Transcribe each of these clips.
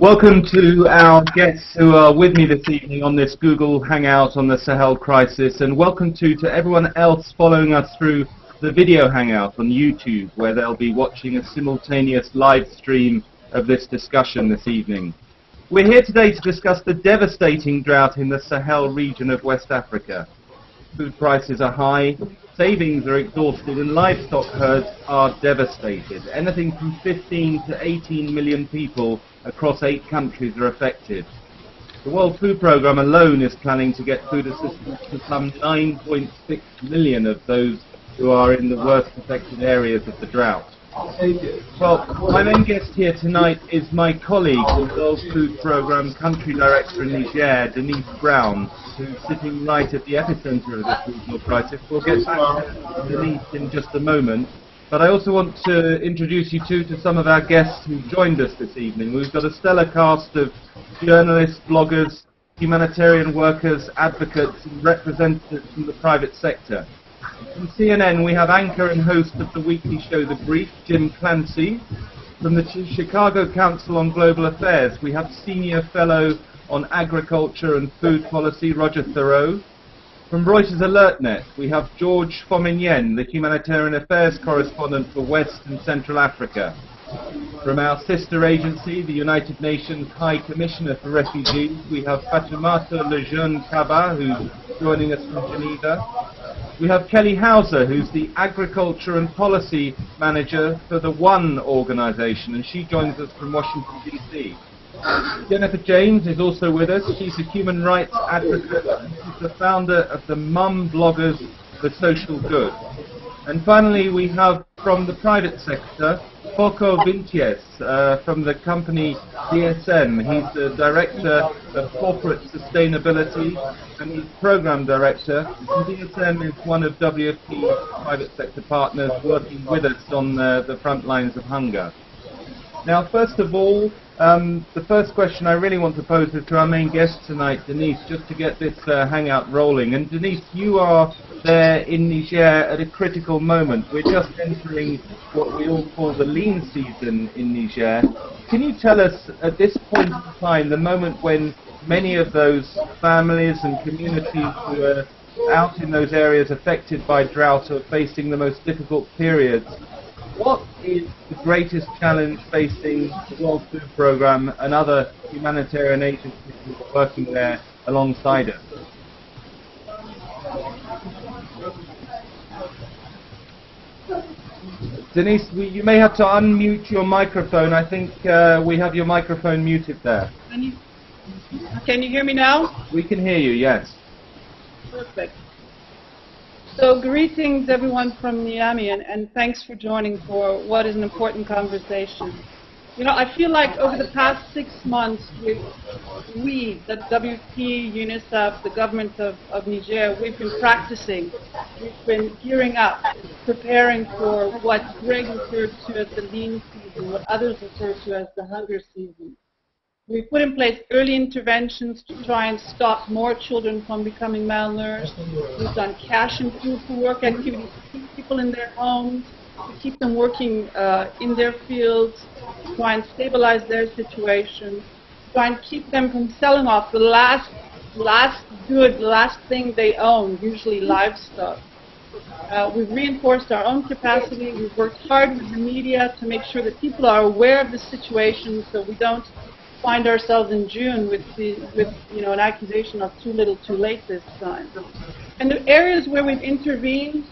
Welcome to our guests who are with me this evening on this Google Hangout on the Sahel crisis, and welcome to everyone else following us through the video Hangout on YouTube, where they'll be watching a simultaneous live stream of this discussion this evening. We're here today to discuss the devastating drought in the Sahel region of West Africa. Food prices are high, savings are exhausted, and livestock herds are devastated. Anything from 15 to 18 million people across 8 countries are affected. The World Food Programme alone is planning to get food assistance to some 9.6 million of those who are in the worst affected areas of the drought. Well, my main guest here tonight is my colleague, the World Food Programme Country Director in Niger, Denise Brown, who's sitting right at the epicenter of this regional crisis. We'll get back to Denise in just a moment. But I also want to introduce you to some of our guests who joined us this evening. We've got a stellar cast of journalists, bloggers, humanitarian workers, advocates, and representatives from the private sector. From CNN, we have anchor and host of the weekly show The Brief, Jim Clancy. From the Chicago Council on Global Affairs, we have Senior Fellow on Agriculture and Food Policy, Roger Thurow. From Reuters Alertnet, we have George Fominyen, the Humanitarian Affairs Correspondent for West and Central Africa. From our sister agency, the United Nations High Commissioner for Refugees, we have Fatoumata Lejeune-Kaba, who's joining us from Geneva. We have Kelly Hauser, who's the Agriculture and Policy Manager for the One organization, and she joins us from Washington, D.C. Jennifer James is also with us. She's a human rights advocate and she's the founder of the Mum Bloggers for Social Good. And finally, we have from the private sector, Fokko Wientjes from the company DSM. He's the Director of Corporate Sustainability and he's Program Director. And DSM is one of WFP private sector partners working with us on the front lines of hunger. Now, first of all, the first question I really want to pose is to our main guest tonight, Denise, just to get this hangout rolling. And Denise, you are there in Niger at a critical moment. We're just entering what we all call the lean season in Niger. Can you tell us, at this point in time, the moment when many of those families and communities who are out in those areas affected by drought are facing the most difficult periods, what is the greatest challenge facing the World Food Programme and other humanitarian agencies who are working there alongside us? Denise, you may have to unmute your microphone. I think we have your microphone muted there. Can you hear me now? We can hear you, yes. Perfect. So greetings everyone from Niamey, and thanks for joining for what is an important conversation. You know, I feel like over the past 6 months, we, the WFP, UNICEF, the government of Niger, we've been practicing, we've been gearing up, preparing for what Greg referred to as the lean season, what others refer to as the hunger season. We put in place early interventions to try and stop more children from becoming malnourished. We've done cash and food for work activities to keep people in their homes, to keep them working in their fields, to try and stabilize their situation, to try and keep them from selling off the last thing they own, usually livestock. We've reinforced our own capacity. We've worked hard with the media to make sure that people are aware of the situation so we don't find ourselves in June with an accusation of too little too late this time. And the areas where we've intervened,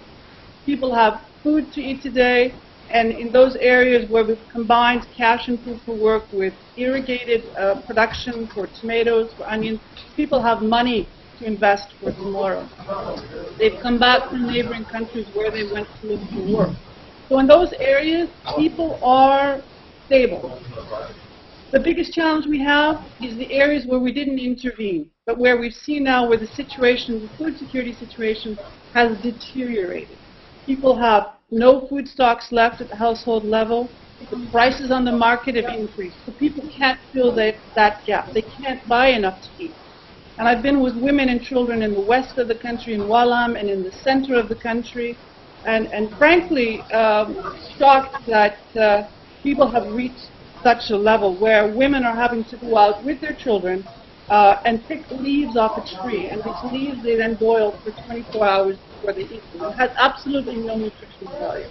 people have food to eat today, and in those areas where we've combined cash and food for work with irrigated production for tomatoes, for onions, people have money to invest for tomorrow. They've come back from neighboring countries where they went to look for work. So in those areas, people are stable. The biggest challenge we have is the areas where we didn't intervene, but where we've seen now where the situation, the food security situation, has deteriorated. People have no food stocks left at the household level. The prices on the market have increased, so people can't fill that gap. They can't buy enough to eat. And I've been with women and children in the west of the country, in Wallam, and in the center of the country, and frankly, shocked that people have reached such a level where women are having to go out with their children and pick leaves off a tree, and these leaves they then boil for 24 hours before they eat them. It has absolutely no nutritional value.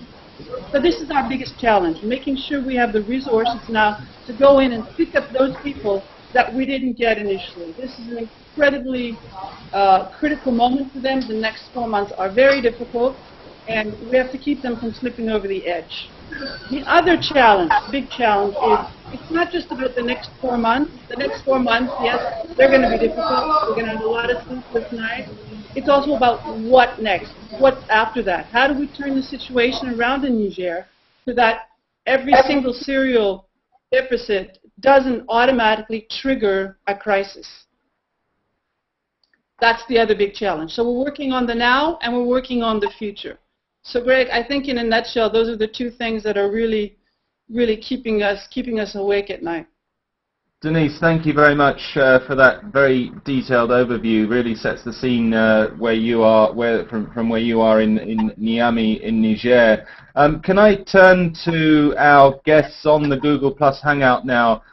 So this is our biggest challenge, making sure we have the resources now to go in and pick up those people that we didn't get initially. This is an incredibly critical moment for them. The next 4 months are very difficult, and we have to keep them from slipping over the edge. The other challenge, big challenge, is it's not just about the next 4 months. The next 4 months, yes, they're going to be difficult. We're going to have a lot of sleepless nights. It's also about what next, what's after that. How do we turn the situation around in Niger so that every single cereal deficit doesn't automatically trigger a crisis? That's the other big challenge. So we're working on the now and we're working on the future. So Greg, I think in a nutshell, those are the two things that are really keeping us awake at night. Denise, thank you very much for that very detailed overview. Really sets the scene where you are, from where you are in Niamey in Niger. Can I turn to our guests on the Google Plus Hangout now?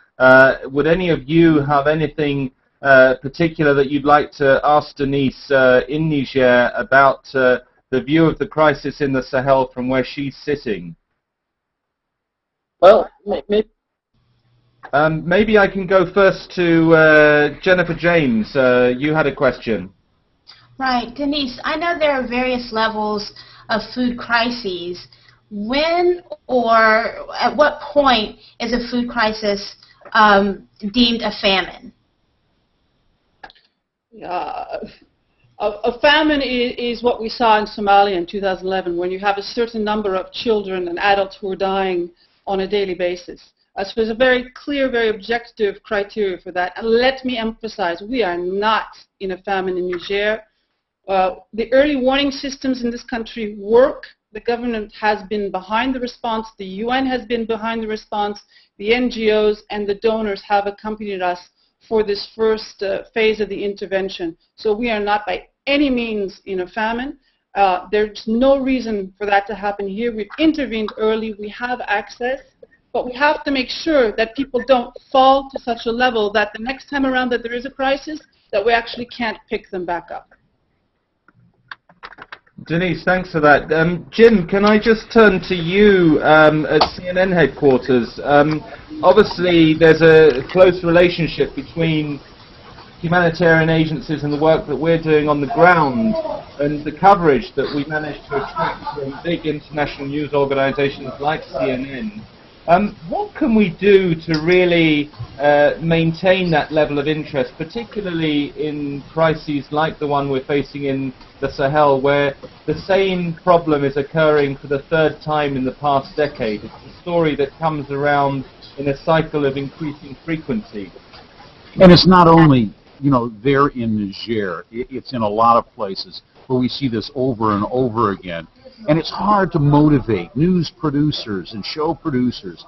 Would any of you have anything particular that you'd like to ask Denise in Niger about the view of the crisis in the Sahel from where she's sitting? Well, maybe I can go first to Jennifer James. You had a question. Right. Denise, I know there are various levels of food crises. When or at what point is a food crisis deemed a famine? A famine is what we saw in Somalia in 2011, when you have a certain number of children and adults who are dying on a daily basis. So there's a very clear, very objective criteria for that. And let me emphasize, we are not in a famine in Niger. The early warning systems in this country work. The government has been behind the response. The UN has been behind the response. The NGOs and the donors have accompanied us for this first phase of the intervention. So we are not by any means in a famine. There's no reason for that to happen here. We've intervened early. We have access. But we have to make sure that people don't fall to such a level that the next time around that there is a crisis, that we actually can't pick them back up. Denise, thanks for that. Jim, can I just turn to you at CNN headquarters? Obviously, there's a close relationship between humanitarian agencies and the work that we're doing on the ground and the coverage that we managed to attract from big international news organizations like CNN. What can we do to really maintain that level of interest, particularly in crises like the one we're facing in the Sahel, where the same problem is occurring for the third time in the past decade? It's a story that comes around in a cycle of increasing frequency. And it's not only, there in Niger. It's in a lot of places where we see this over and over again. And it's hard to motivate news producers and show producers,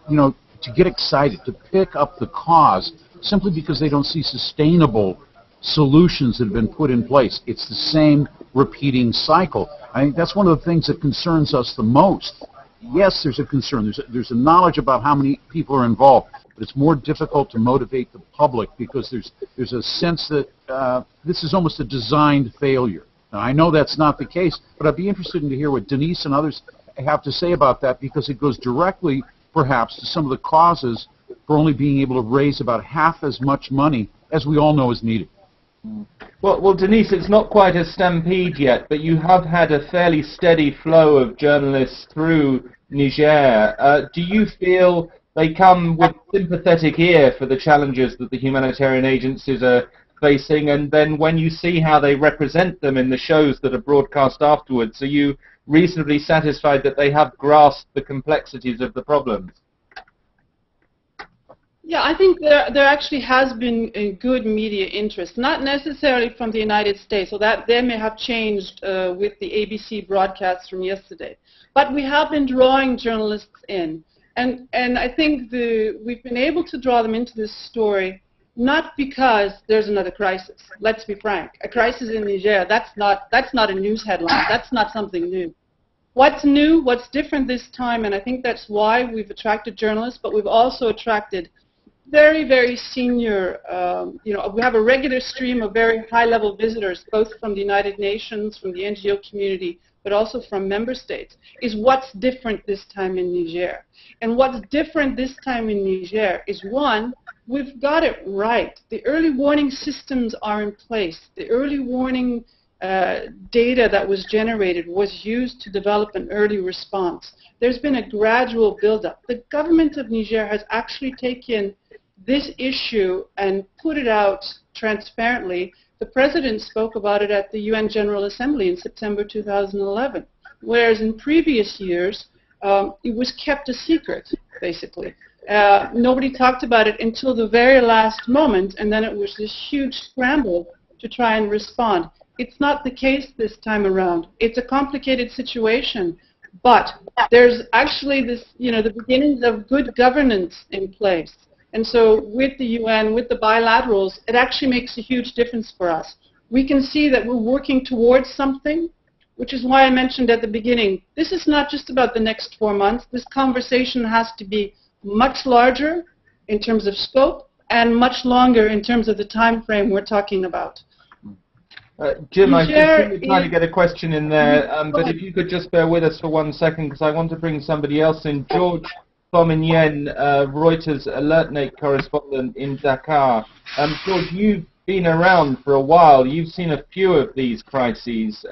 to get excited, to pick up the cause, simply because they don't see sustainable solutions that have been put in place. It's the same repeating cycle. I think that's one of the things that concerns us the most. Yes, there's a concern. There's a knowledge about how many people are involved, but it's more difficult to motivate the public because there's a sense that this is almost a designed failure. Now, I know that's not the case, but I'd be interested to hear what Denise and others have to say about that, because it goes directly, perhaps, to some of the causes for only being able to raise about half as much money as we all know is needed. Well, Denise, it's not quite a stampede yet, but you have had a fairly steady flow of journalists through Niger. Do you feel they come with sympathetic ear for the challenges that the humanitarian agencies are facing, and then when you see how they represent them in the shows that are broadcast afterwards, are you reasonably satisfied that they have grasped the complexities of the problems? Yeah, I think there actually has been a good media interest, not necessarily from the United States, so that they may have changed with the ABC broadcasts from yesterday. But we have been drawing journalists in, and I think we've been able to draw them into this story not because there's another crisis. Let's be frank. A crisis in Niger, that's not a news headline. That's not something new. What's new, what's different this time, and I think that's why we've attracted journalists, but we've also attracted very, very senior, we have a regular stream of very high-level visitors, both from the United Nations, from the NGO community, but also from member states, is what's different this time in Niger. And what's different this time in Niger is, one, we've got it right. The early warning systems are in place. The early warning data that was generated was used to develop an early response. There's been a gradual buildup. The government of Niger has actually taken this issue and put it out transparently. The president spoke about it at the UN General Assembly in September 2011, whereas in previous years it was kept a secret, basically. Nobody talked about it until the very last moment, and then it was this huge scramble to try and respond. It's not the case this time around. It's a complicated situation, but there's actually this, the beginnings of good governance in place. And so with the UN, with the bilaterals, it actually makes a huge difference for us. We can see that we're working towards something, which is why I mentioned at the beginning, this is not just about the next 4 months. This conversation has to be much larger in terms of scope and much longer in terms of the time frame we're talking about. Jim, I think you're trying to get a question in there, but if you could just bear with us for 1 second, because I want to bring somebody else in. George Fominyen, Reuters Alertnet correspondent in Dakar. George, you've been around for a while. You've seen a few of these crises.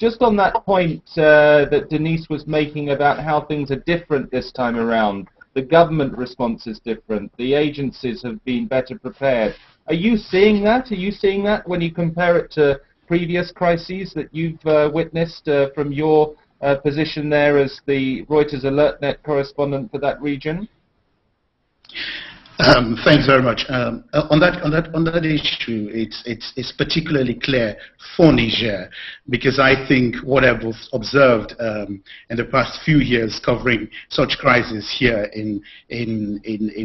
Just on that point that Denise was making about how things are different this time around, the government response is different. The agencies have been better prepared. Are you seeing that? Are you seeing that when you compare it to previous crises that you've witnessed from your position there as the Reuters Alertnet correspondent for that region? Thanks very much. On that issue, it's particularly clear for Niger, because I think what I've observed in the past few years covering such crises here in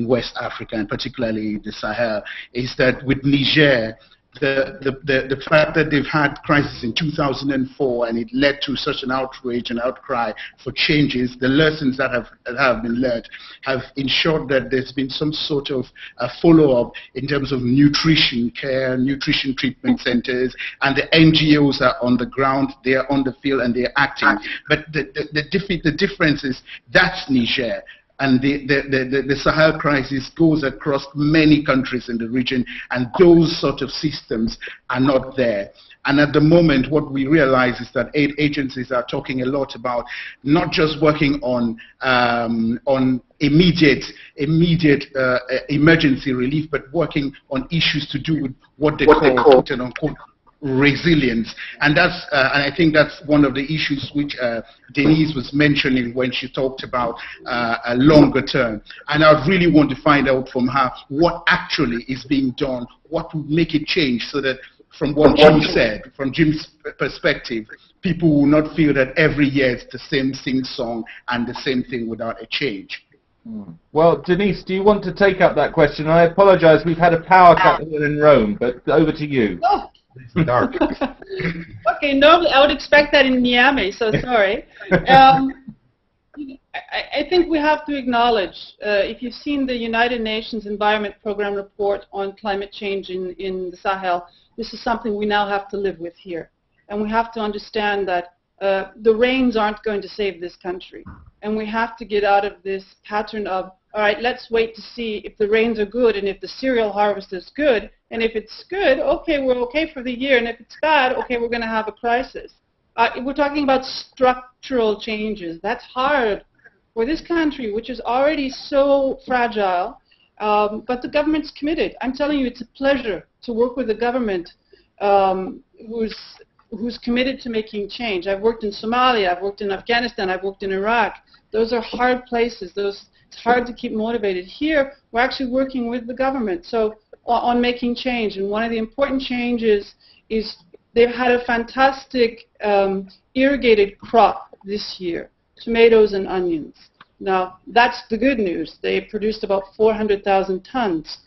West Africa, and particularly the Sahel, is that with Niger, the fact that they've had crisis in 2004 and it led to such an outrage and outcry for changes, the lessons that have been learned have ensured that there's been some sort of follow-up in terms of nutrition care, nutrition treatment centers, and the NGOs are on the ground, they're on the field, and they're acting. But the difference is that's Niger. And the Sahel crisis goes across many countries in the region, and those sort of systems are not there. And at the moment, what we realize is that aid agencies are talking a lot about not just working on immediate emergency relief, but working on issues to do with what they call quote-unquote resilience, and I think that's one of the issues which Denise was mentioning when she talked about a longer term. And I really want to find out from her what actually is being done, what would make it change, so that from what Jim said, from Jim's perspective, people will not feel that every year it's the same sing-song and the same thing without a change. Well, Denise, do you want to take up that question? I apologize, we've had a power cut here in Rome, but over to you. Oh. Dark. Okay, normally I would expect that in Miami, so sorry. I think we have to acknowledge, if you've seen the United Nations Environment Program report on climate change in the Sahel, this is something we now have to live with here. And we have to understand that the rains aren't going to save this country. And we have to get out of this pattern of, all right, let's wait to see if the rains are good and if the cereal harvest is good. And if it's good, okay, we're okay for the year. And if it's bad, okay, we're going to have a crisis. We're talking about structural changes. That's hard for this country, which is already so fragile. But the government's committed. I'm telling you, it's a pleasure to work with a government who's committed to making change. I've worked in Somalia, I've worked in Afghanistan, I've worked in Iraq. Those are hard places. It's hard to keep motivated. Here, we're actually working with the government on making change. And one of the important changes is they've had a fantastic irrigated crop this year, tomatoes and onions. Now, that's the good news. They produced about 400,000 tons.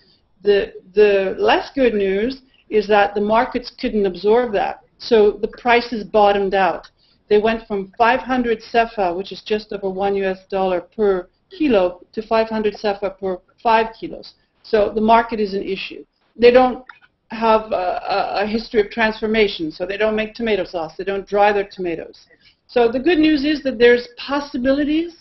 The less good news is that the markets couldn't absorb that. So the prices bottomed out. They went from 500 CFA, which is just over $1 per kilo, to 500 CFA per 5 kilos. So the market is an issue. They don't have a history of transformation, so they don't make tomato sauce. They don't dry their tomatoes. So the good news is that there's possibilities.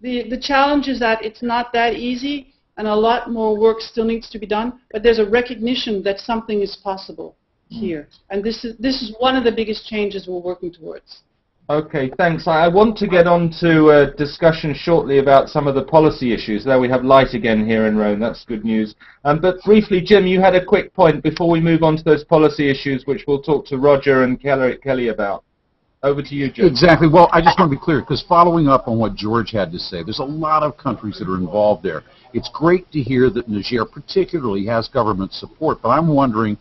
The challenge is that it's not that easy, and a lot more work still needs to be done, but there's a recognition that something is possible here. And this is one of the biggest changes we're working towards. Okay, thanks. I want to get on to a discussion shortly about some of the policy issues. There we have light again here in Rome. That's good news. But briefly, Jim, you had a quick point before we move on to those policy issues, which we'll talk to Roger and Kelly about. Over to you, Jim. Exactly. Well, I just want to be clear, because following up on what George had to say, there's a lot of countries that are involved there. It's great to hear that Niger particularly has government support, but I'm wondering,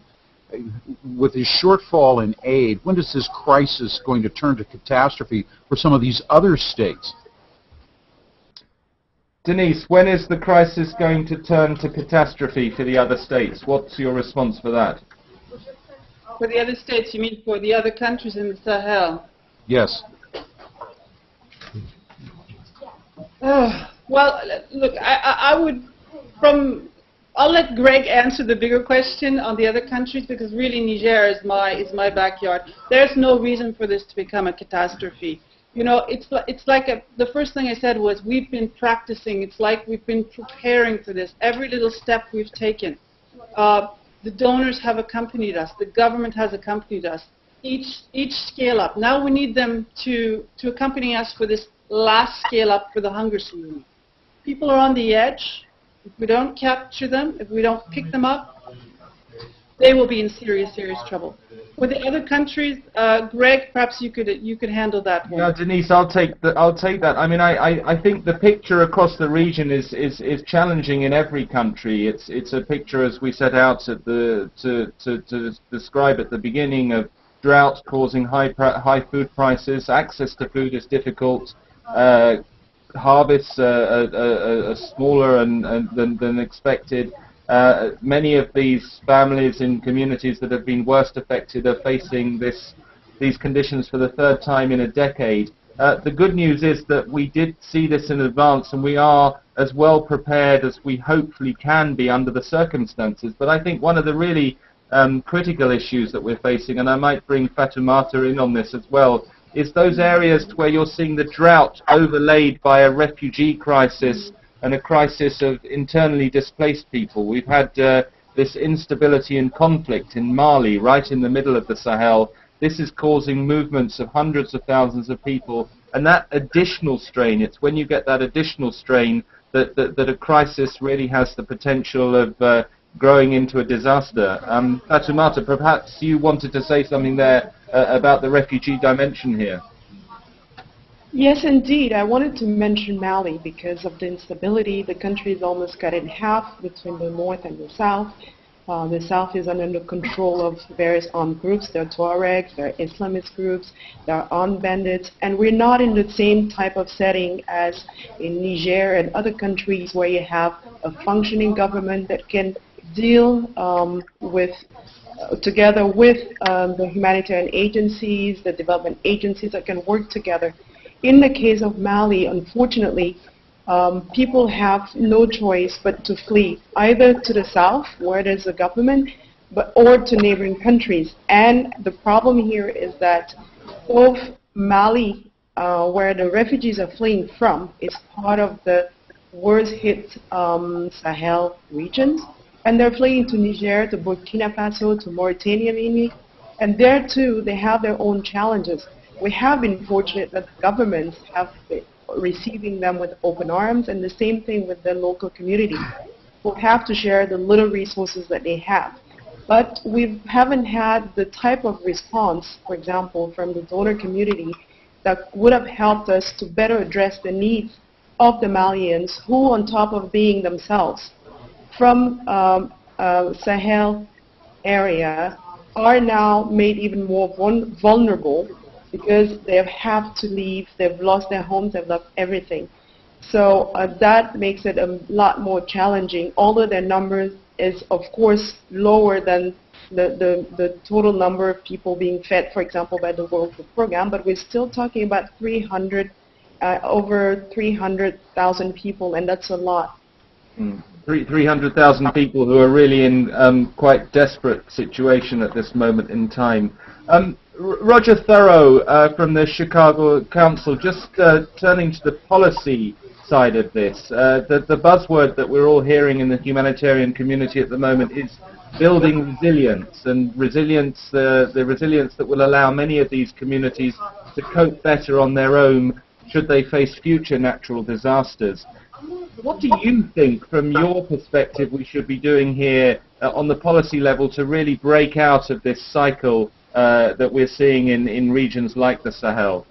with this shortfall in aid, when is this crisis going to turn to catastrophe for some of these other states? Denise, when is the crisis going to turn to catastrophe for the other states? What's your response for that? For the other states, you mean for the other countries in the Sahel? Yes. Well, look, I would, I'll let Greg answer the bigger question on the other countries, because really Niger is my backyard. There's no reason for this to become a catastrophe. You know, it's like the first thing I said was we've been practicing. It's like we've been preparing for this. Every little step we've taken. The donors have accompanied us. The government has accompanied us. Each scale up. Now we need them to accompany us for this last scale up for the hunger scene. People are on the edge. If we don't capture them, if we don't pick them up, they will be in serious, serious trouble. For the other countries, Greg, perhaps you could handle that one. Yeah, Denise, I'll take that. I mean, I think the picture across the region is challenging in every country. It's a picture, as we set out at to describe at the beginning, of drought causing high food prices. Access to food is difficult. Harvests are smaller than expected. Many of these families in communities that have been worst affected are facing these conditions for the third time in a decade. The good news is that we did see this in advance, and we are as well prepared as we hopefully can be under the circumstances. But I think one of the really critical issues that we're facing, and I might bring Fatoumata in on this as well, is those areas where you're seeing the drought overlaid by a refugee crisis and a crisis of internally displaced people. We've had this instability and conflict in Mali, right in the middle of the Sahel. This is causing movements of hundreds of thousands of people, and that additional strain, it's when you get that additional strain that a crisis really has the potential of growing into a disaster. Fatoumata, perhaps you wanted to say something there about the refugee dimension here. Yes, indeed. I wanted to mention Mali because of the instability. The country is almost cut in half between the north and the south. The south is under the control of various armed groups. There are Tuaregs, there are Islamist groups, there are armed bandits, and we're not in the same type of setting as in Niger and other countries where you have a functioning government that can deal together with the humanitarian agencies, the development agencies that can work together. In the case of Mali, unfortunately, people have no choice but to flee either to the south, where there's a government, or to neighboring countries. And the problem here is that both Mali, where the refugees are fleeing from, is part of the worst hit Sahel regions. And they're fleeing to Niger, to Burkina Faso, to Mauritania mainly. And there too, they have their own challenges. We have been fortunate that the governments have been receiving them with open arms, and the same thing with the local community, who have to share the little resources that they have. But we haven't had the type of response, for example, from the donor community that would have helped us to better address the needs of the Malians, who, on top of being themselves from Sahel area, are now made even more vulnerable because they have to leave, they've lost their homes, they've lost everything. So that makes it a lot more challenging, although their numbers is of course lower than the total number of people being fed, for example, by the World Food Program, but we're still talking about over 300,000 people, and that's a lot. 300,000 people who are really in quite desperate situation at this moment in time. Roger Thurow from the Chicago Council, just turning to the policy side of this, the buzzword that we're all hearing in the humanitarian community at the moment is building resilience, and resilience, the resilience that will allow many of these communities to cope better on their own should they face future natural disasters. What do you think, from your perspective, we should be doing here on the policy level to really break out of this cycle that we're seeing in regions like the Sahel?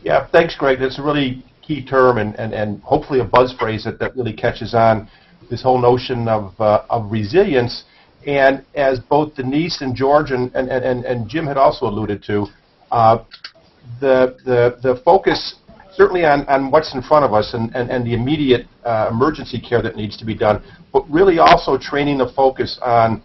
Yeah, thanks, Greg. That's a really key term and hopefully a buzz phrase that really catches on, this whole notion of resilience. And as both Denise and George and Jim had also alluded to, the focus certainly on what's in front of us and the immediate emergency care that needs to be done, but really also training the focus on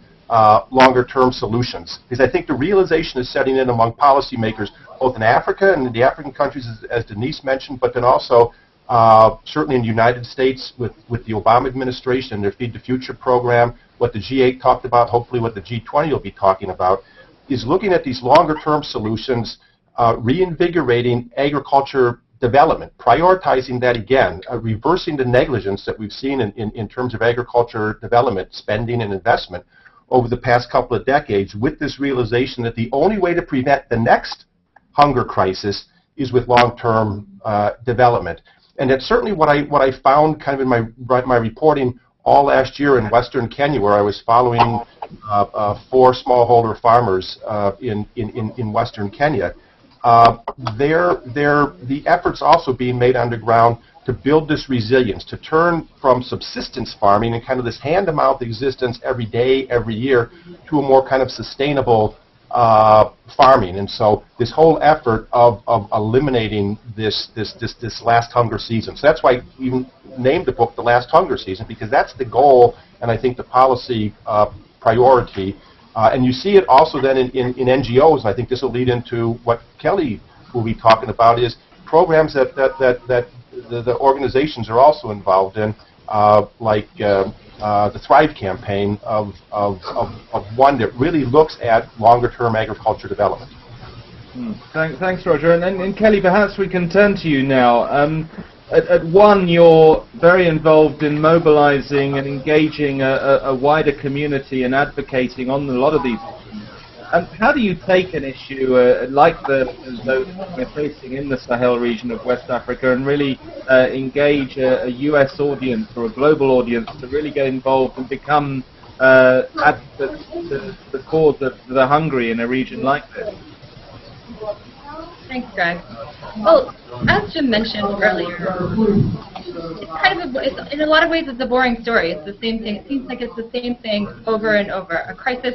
longer-term solutions. Because I think the realization is setting in among policymakers, both in Africa and in the African countries, as Denise mentioned, but then also certainly in the United States with the Obama administration and their Feed the Future program, what the G8 talked about, hopefully what the G20 will be talking about, is looking at these longer-term solutions, reinvigorating agriculture development, prioritizing that again, reversing the negligence that we've seen in terms of agriculture development, spending and investment over the past couple of decades, with this realization that the only way to prevent the next hunger crisis is with long-term development. And that's certainly what I found kind of in my reporting all last year in Western Kenya, where I was following 4 smallholder farmers in Western Kenya. The efforts also being made on the ground to build this resilience, to turn from subsistence farming and kind of this hand-to-mouth existence every day, every year, to a more kind of sustainable farming. And so this whole effort of eliminating this last hunger season. So that's why I even named the book The Last Hunger Season, because that's the goal and I think the policy priority. And you see it also then in NGOs, and I think this will lead into what Kelly will be talking about, is programs that the organizations are also involved in, like the Thrive campaign of one that really looks at longer-term agriculture development. Thanks, Roger. And Kelly, perhaps we can turn to you now. At one, you're very involved in mobilizing and engaging a wider community and advocating on a lot of these issues. How do you take an issue like those we're facing in the Sahel region of West Africa and really engage a US audience or a global audience to really get involved and become advocates to the cause of the hungry in a region like this? Thanks, Greg. Well, as Jim mentioned earlier, it's kind of in a lot of ways it's a boring story. It's the same thing. It seems like it's the same thing over and over. A crisis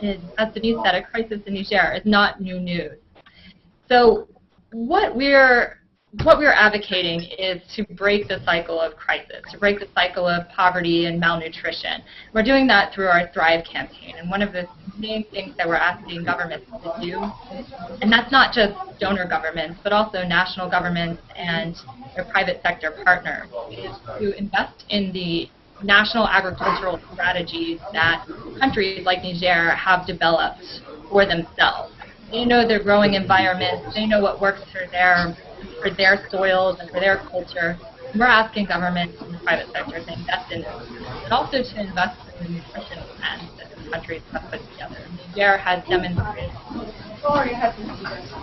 is, as Denise said, a crisis in Niger is not new news. So what we're advocating is to break the cycle of crisis, to break the cycle of poverty and malnutrition. We're doing that through our Thrive campaign. And one of the main things that we're asking governments to do, and that's not just donor governments, but also national governments and their private sector partners, is to invest in the national agricultural strategies that countries like Niger have developed for themselves. They know their growing environments, they know what works for their soils and for their culture. We're asking governments and the private sector to invest in this, but also to invest in the nutrition plans that the countries have put together. Niger has demonstrated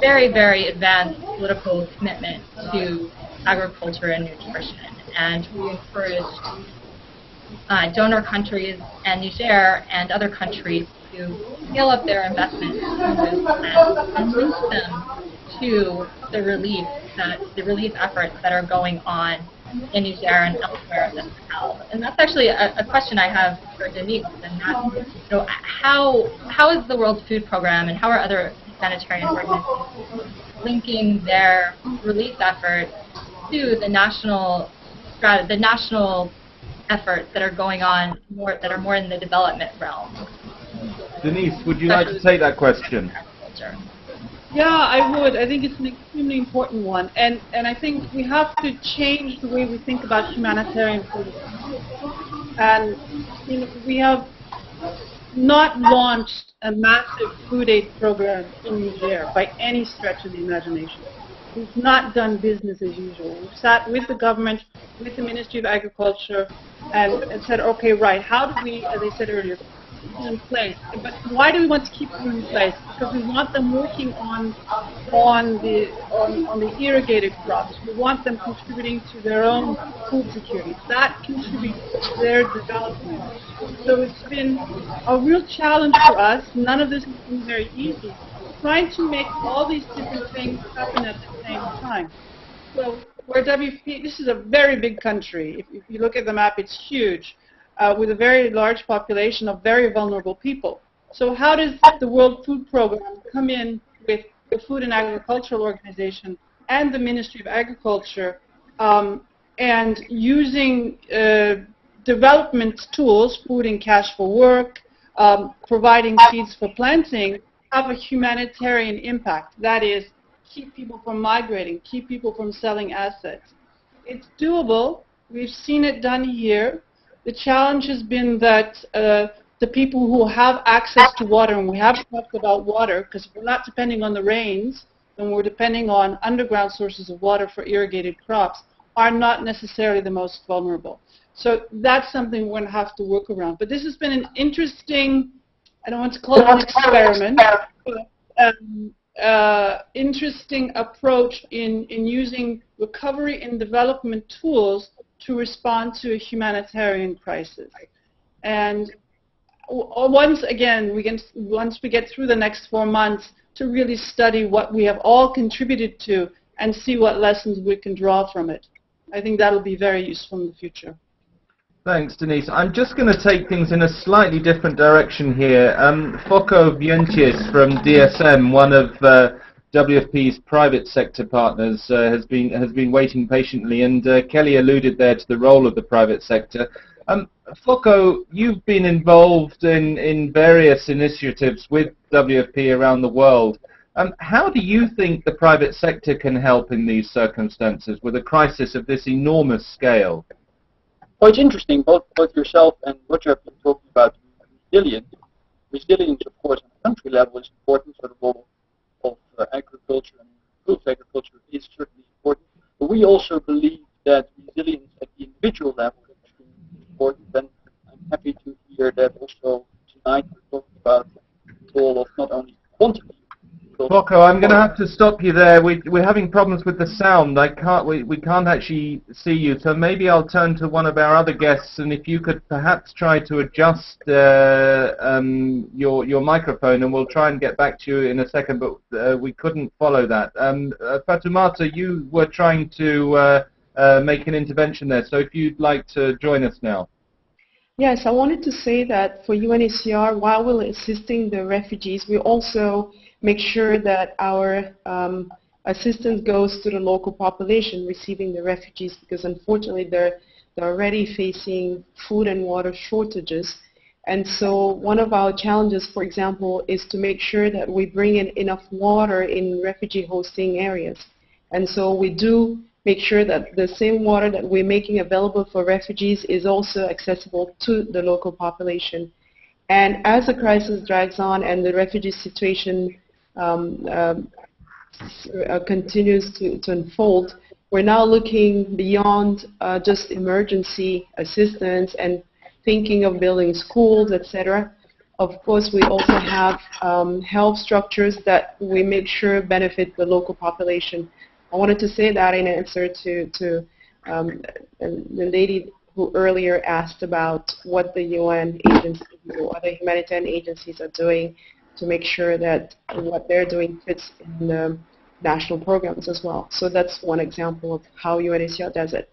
very, very advanced political commitment to agriculture and nutrition, and we encouraged donor countries and Niger and other countries to scale up their investment in those plans and link them to the relief efforts that are going on in Niger and elsewhere in the Sahel. And that's actually a question I have for Denise, and that's, how is the World Food Program and how are other humanitarian organizations linking their relief efforts to the national efforts that are going on that are more in the development realm? Denise, would you like to take that question? Yeah, I would. I think it's an extremely important one. And I think we have to change the way we think about humanitarian food. And we have not launched a massive food aid program in Niger by any stretch of the imagination. We've not done business as usual. We've sat with the government, with the Ministry of Agriculture, and said, okay, right, how do we, as I said earlier, keep them in place? But why do we want to keep them in place? Because we want them working on the irrigated crops. We want them contributing to their own food security. That contributes to their development. So it's been a real challenge for us. None of this has been very easy. Trying to make all these different things happen at the same time. So where WFP, this is a very big country. If you look at the map, it's huge, with a very large population of very vulnerable people. So how does the World Food Program come in with the Food and Agricultural Organization and the Ministry of Agriculture and using development tools, food and cash for work, providing seeds for planting, have a humanitarian impact. That is, keep people from migrating, keep people from selling assets. It's doable. We've seen it done here. The challenge has been that the people who have access to water, and we have talked about water, because we're not depending on the rains, and we're depending on underground sources of water for irrigated crops, are not necessarily the most vulnerable. So that's something we're going to have to work around. But this has been an interesting, I don't want to call it an experiment, but interesting approach in using recovery and development tools to respond to a humanitarian crisis. And once we get through the next 4 months to really study what we have all contributed to and see what lessons we can draw from it, I think that'll be very useful in the future. Thanks, Denise. I'm just going to take things in a slightly different direction here. Fokko Wientjes from DSM, one of WFP's private sector partners, has been waiting patiently, and Kelly alluded there to the role of the private sector. Fokko, you've been involved in various initiatives with WFP around the world. How do you think the private sector can help in these circumstances with a crisis of this enormous scale? Well, it's interesting, both yourself and Roger have been talking about resilience. Resilience, of course, on a country level is important, so the role of agriculture and improved agriculture is certainly important. But we also believe that resilience at the individual level is extremely important, and I'm happy to hear that also tonight we're talking about the role of not only quantity. Fokko, I'm going to have to stop you there. We're having problems with the sound. We can't actually see you, so maybe I'll turn to one of our other guests, and if you could perhaps try to adjust your microphone, and we'll try and get back to you in a second, but we couldn't follow that. Fatoumata, you were trying to make an intervention there, so if you'd like to join us now. Yes, I wanted to say that for UNHCR, while we're assisting the refugees, we also make sure that our assistance goes to the local population receiving the refugees, because unfortunately they're already facing food and water shortages. And so one of our challenges, for example, is to make sure that we bring in enough water in refugee hosting areas. And so we do make sure that the same water that we're making available for refugees is also accessible to the local population. And as the crisis drags on and the refugee situation continues to unfold, we're now looking beyond just emergency assistance and thinking of building schools, etc. Of course, we also have health structures that we make sure benefit the local population. I wanted to say that in answer to the lady who earlier asked about what the UN agencies or other humanitarian agencies are doing to make sure that what they're doing fits in the national programs as well. So that's one example of how UNHCR does it.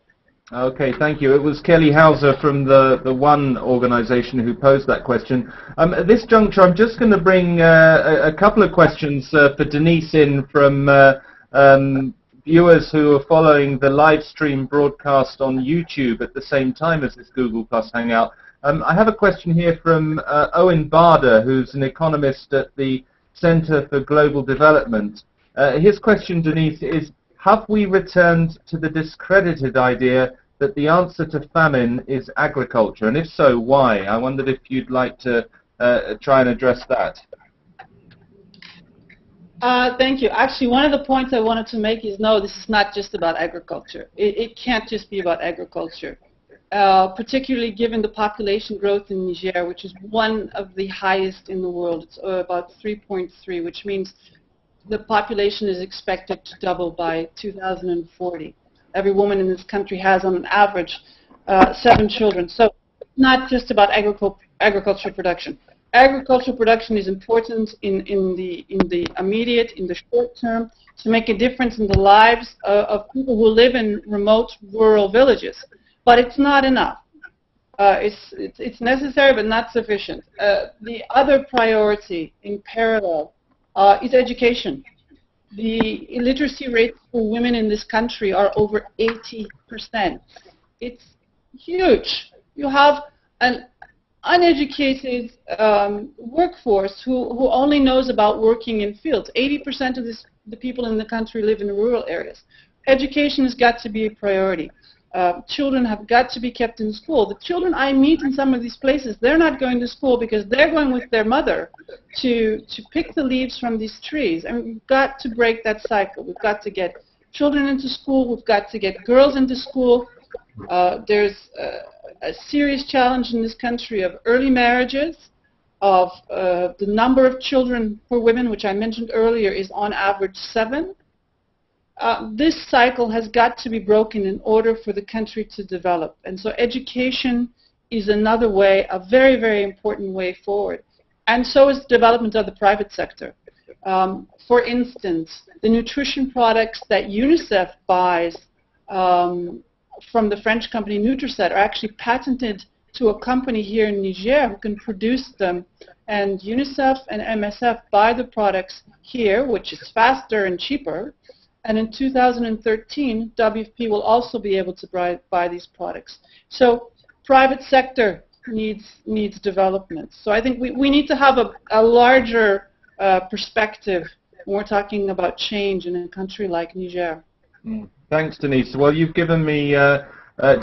Okay, thank you. It was Kelly Hauser from the One organization who posed that question. At this juncture, I'm just going to bring a couple of questions for Denise in from viewers who are following the live stream broadcast on YouTube at the same time as this Google Plus Hangout. I have a question here from Owen Barder, who's an economist at the Center for Global Development. His question, Denise, is, have we returned to the discredited idea that the answer to famine is agriculture? And if so, why? I wondered if you'd like to try and address that. Thank you. Actually, one of the points I wanted to make is, no, this is not just about agriculture. It can't just be about agriculture, particularly given the population growth in Niger, which is one of the highest in the world. It's about 3.3, which means the population is expected to double by 2040. Every woman in this country has, on an average, 7 children. So it's not just about agricultural production. Agricultural production is important in the immediate, in the short term, to make a difference in the lives of people who live in remote rural villages. But it's not enough. It's necessary, but not sufficient. The other priority in parallel is education. The illiteracy rates for women in this country are over 80%. It's huge. You have an uneducated workforce who only knows about working in fields. 80% of the people in the country live in rural areas. Education has got to be a priority. Children have got to be kept in school. The children I meet in some of these places, they're not going to school because they're going with their mother to pick the leaves from these trees. And we've got to break that cycle. We've got to get children into school. We've got to get girls into school. There's a serious challenge in this country of early marriages, of the number of children for women, which I mentioned earlier, is on average 7. This cycle has got to be broken in order for the country to develop. And so education is another way, a very, very important way forward. And so is the development of the private sector. For instance, the nutrition products that UNICEF buys from the French company Nutriset are actually patented to a company here in Niger who can produce them. And UNICEF and MSF buy the products here, which is faster and cheaper. And in 2013, WFP will also be able to buy these products. So private sector needs development. So I think we need to have a larger perspective when we're talking about change in a country like Niger. Thanks, Denise. Well, you've given me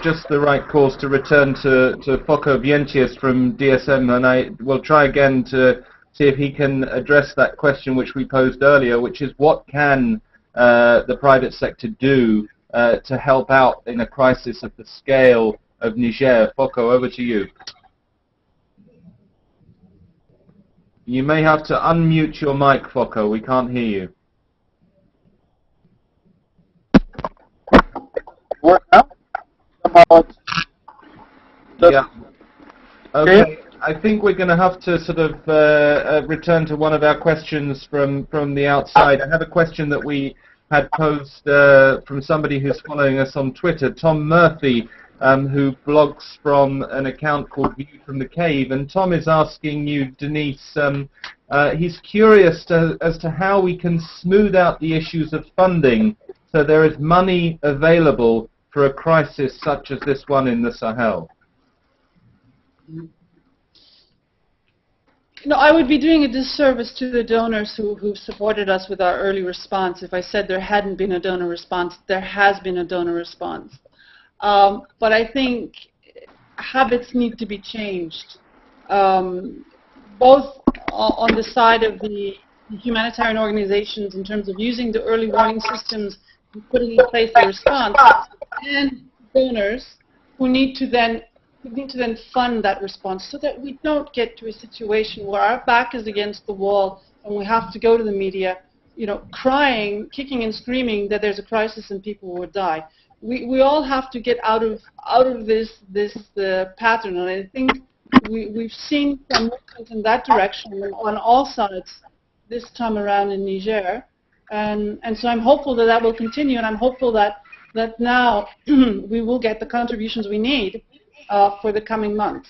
just the right course to return to Fokko Wientjes from DSM, and I will try again to see if he can address that question which we posed earlier, which is what can the private sector do to help out in a crisis of the scale of Niger. Fokko, over to you. You may have to unmute your mic, Fokko. We can't hear you. Work now? Somehow yeah. Okay. I think we're going to have to sort of return to one of our questions from the outside. I have a question that we had posed from somebody who's following us on Twitter, Tom Murphy, who blogs from an account called View from the Cave. And Tom is asking you, Denise, he's curious as to how we can smooth out the issues of funding so there is money available for a crisis such as this one in the Sahel. No, I would be doing a disservice to the donors who supported us with our early response if I said there hadn't been a donor response. There has been a donor response. But I think habits need to be changed, both on the side of the humanitarian organizations in terms of using the early warning systems and putting in place a response, and donors who need to then fund that response so that we don't get to a situation where our back is against the wall and we have to go to the media, crying, kicking and screaming that there's a crisis and people will die. We all have to get out of this pattern, and I think we've seen some movement in that direction on all sides this time around in Niger, and so I'm hopeful that will continue, and I'm hopeful that now we will get the contributions we need for the coming months.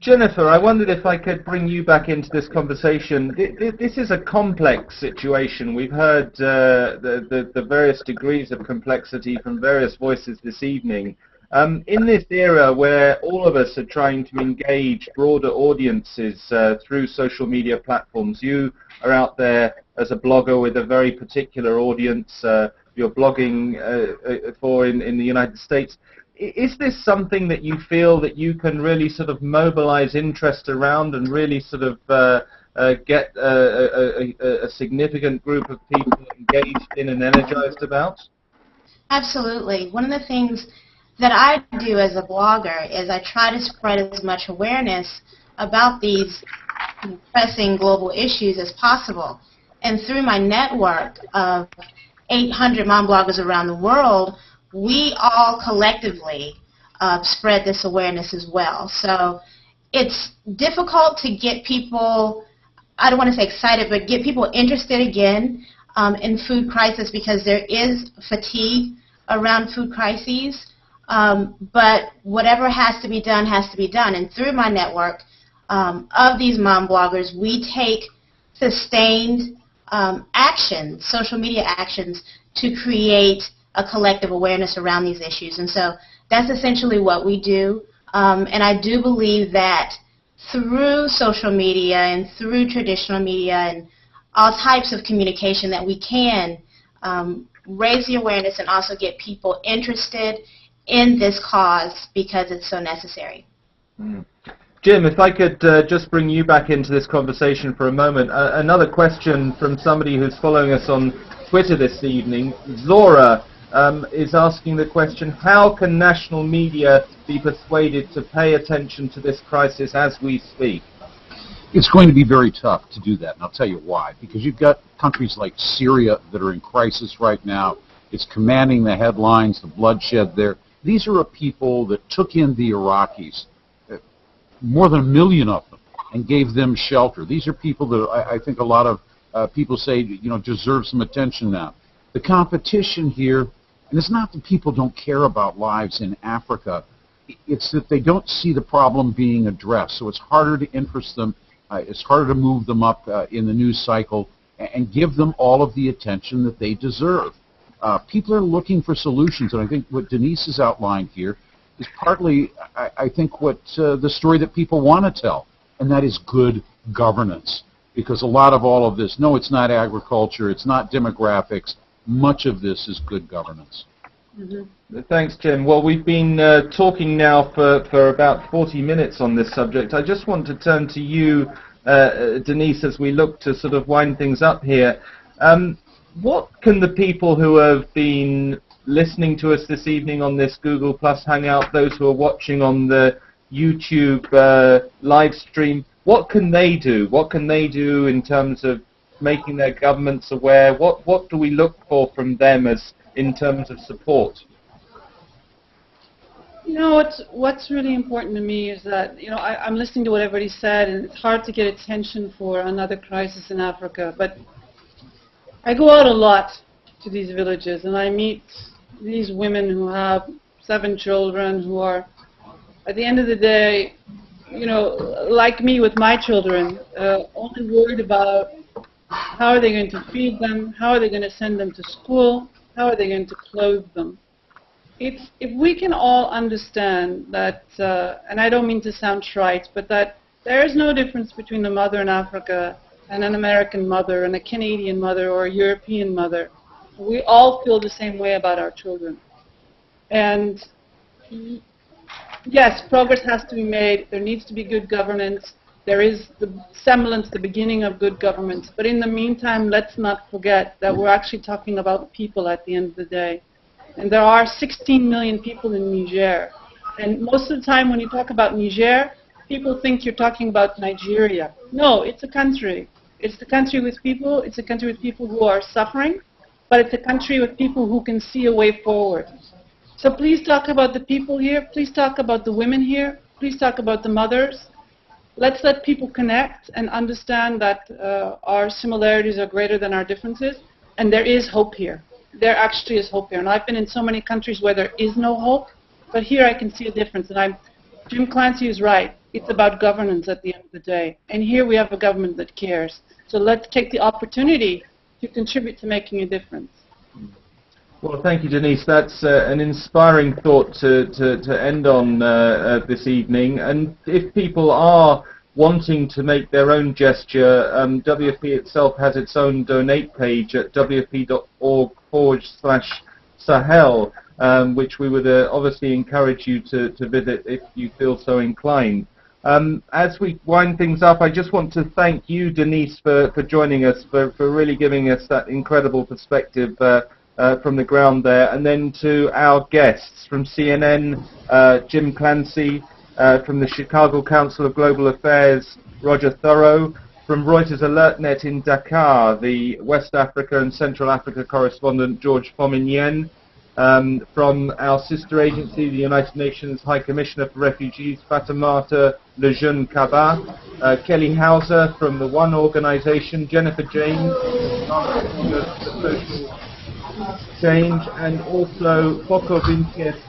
Jennifer, I wondered if I could bring you back into this conversation. This is a complex situation. We've heard the various degrees of complexity from various voices this evening. In this era where all of us are trying to engage broader audiences through social media platforms, you are out there as a blogger with a very particular audience. You're blogging in the United States. Is this something that you feel that you can really sort of mobilize interest around and really sort of get a significant group of people engaged in and energized about? Absolutely. One of the things that I do as a blogger is I try to spread as much awareness about these pressing global issues as possible. And through my network of 800 mom bloggers around the world, we all collectively spread this awareness as well. So it's difficult to get people, I don't want to say excited, but get people interested again in food crisis, because there is fatigue around food crises. But whatever has to be done has to be done. And through my network of these mom bloggers, we take sustained actions, social media actions, to create a collective awareness around these issues. And so that's essentially what we do. And I do believe that through social media and through traditional media and all types of communication that we can raise the awareness and also get people interested in this cause because it's so necessary. Jim, if I could just bring you back into this conversation for a moment. Another question from somebody who's following us on Twitter this evening. Zora is asking the question, how can national media be persuaded to pay attention to this crisis as we speak? It's going to be very tough to do that, and I'll tell you why. Because you've got countries like Syria that are in crisis right now. It's commanding the headlines, the bloodshed there. These are a people that took in the Iraqis, more than 1 million of them, and gave them shelter. These are people that I think a lot of people say, deserve some attention now. The competition here, and it's not that people don't care about lives in Africa, it's that they don't see the problem being addressed. So it's harder to interest them, it's harder to move them up in the news cycle and give them all of the attention that they deserve. People are looking for solutions, and I think what Denise has outlined here is partly, I think, what the story that people want to tell, and that is good governance. Because a lot of all of this, no, it's not agriculture, it's not demographics, much of this is good governance. Thanks, Jim. Well, we've been talking now for about 40 minutes on this subject. I just want to turn to you, Denise, as we look to sort of wind things up here. What can the people who have been listening to us this evening on this Google Plus Hangout, those who are watching on the YouTube live stream, what can they do? What can they do in terms of making their governments aware? What do we look for from them as in terms of support? What's really important to me is that, I'm listening to what everybody said, and it's hard to get attention for another crisis in Africa, but I go out a lot to these villages, and I meet these women who have 7 children, who are, at the end of the day, like me with my children, only worried about how are they going to feed them, how are they going to send them to school, how are they going to clothe them. If we can all understand that, and I don't mean to sound trite, but that there is no difference between a mother in Africa and an American mother and a Canadian mother or a European mother. We all feel the same way about our children. And yes, progress has to be made. There needs to be good governance. There is the semblance, the beginning of good governance. But in the meantime, let's not forget that we're actually talking about people at the end of the day. And there are 16 million people in Niger. And most of the time when you talk about Niger, people think you're talking about Nigeria. No, it's a country. It's a country with people. It's a country with people who are suffering. But it's a country with people who can see a way forward. So please talk about the people here. Please talk about the women here. Please talk about the mothers. Let's let people connect and understand that our similarities are greater than our differences. And there is hope here. There actually is hope here. And I've been in so many countries where there is no hope. But here I can see a difference. And Jim Clancy is right. It's about governance at the end of the day. And here we have a government that cares. So let's take the opportunity to contribute to making a difference. Well, thank you, Denise. That's an inspiring thought to end on this evening. And if people are wanting to make their own gesture, WFP itself has its own donate page at wfp.org/Sahel, which we would obviously encourage you to visit if you feel so inclined. As we wind things up, I just want to thank you, Denise, for joining us, for really giving us that incredible perspective from the ground there. And then to our guests from CNN, Jim Clancy, from the Chicago Council of Global Affairs, Roger Thurow, from Reuters Alertnet in Dakar, the West Africa and Central Africa correspondent, George Fominyen, from our sister agency, the United Nations High Commissioner for Refugees, Fatoumata, Lejeune-Kaba, Kelly Hauser from the One Organization, Jennifer James, Social Change, and also Fokko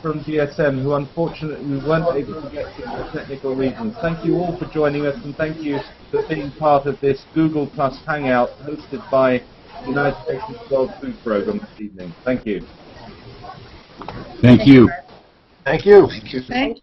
from GSM, who unfortunately we weren't able to get to for technical reasons. Thank you all for joining us, and thank you for being part of this Google Plus Hangout hosted by the United Nations World Food Programme this evening. Thank you. Thank you. Thank you. Thank you. Thank you.